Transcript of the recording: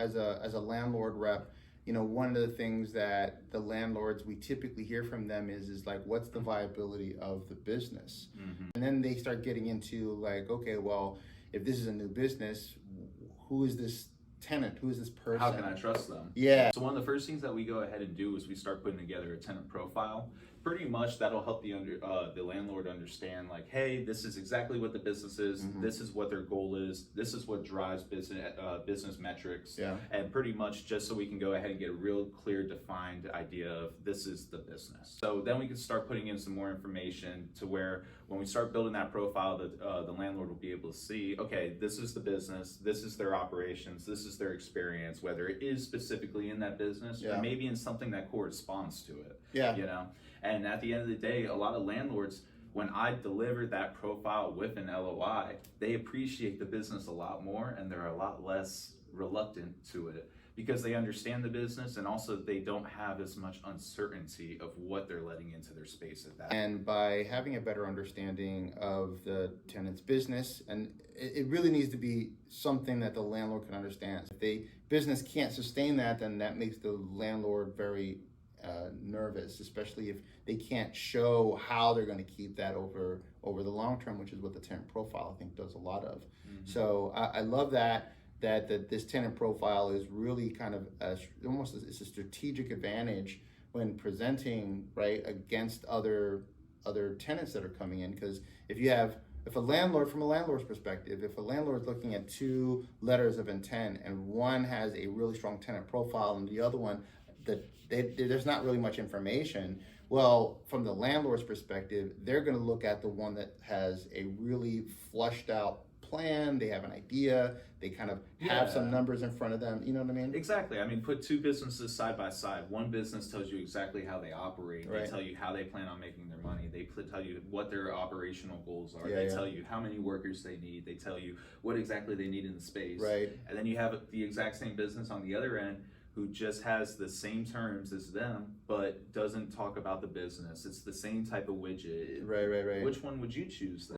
as a landlord rep, one of the things that the landlords, we typically hear from them is like, what's the viability of the business? And then they start getting into like, okay, well, if this is a new business, who is this tenant? Who is this person? How can I trust them? Yeah. So one of the first things that we go ahead and do is we start putting together a tenant profile. Pretty much that'll help the landlord understand, like, hey, this is exactly what the business is. This is what their goal is. This is what drives business metrics. Yeah. And pretty much just so we can go ahead and get a real clear, defined idea of this is the business. So then we can start putting in some more information to where when we start building that profile, the landlord will be able to see, okay, this is the business, this is their operations, this is their experience, whether it is specifically in that business or maybe in something that corresponds to it. Yeah. And at the end of the day, a lot of landlords, when I deliver that profile with an LOI, they appreciate the business a lot more and they're a lot less reluctant to it because they understand the business and also they don't have as much uncertainty of what they're letting into their space at that. And by having a better understanding of the tenant's business, and it really needs to be something that the landlord can understand. If the business can't sustain that, then that makes the landlord very nervous, especially if they can't show how they're going to keep that over the long term, which is what the tenant profile I think does a lot of. So I love that this tenant profile is really kind of almost it's a strategic advantage when presenting against other tenants that are coming in, because if a landlord, from a landlord's perspective, if a landlord's looking at two letters of intent and one has a really strong tenant profile and the other one there's not really much information, well, from the landlord's perspective, they're going to look at the one that has a really flushed out plan. They have an idea, they kind of have some numbers in front of them, you know what I mean? Exactly. I mean, put two businesses side by side. One business tells you exactly how they operate. They tell you how they plan on making their money. They tell you what their operational goals are. They tell you how many workers they need. They tell you what exactly they need in the space. And then you have the exact same business on the other end who just has the same terms as them, but doesn't talk about the business. It's the same type of widget. Right. Which one would you choose then?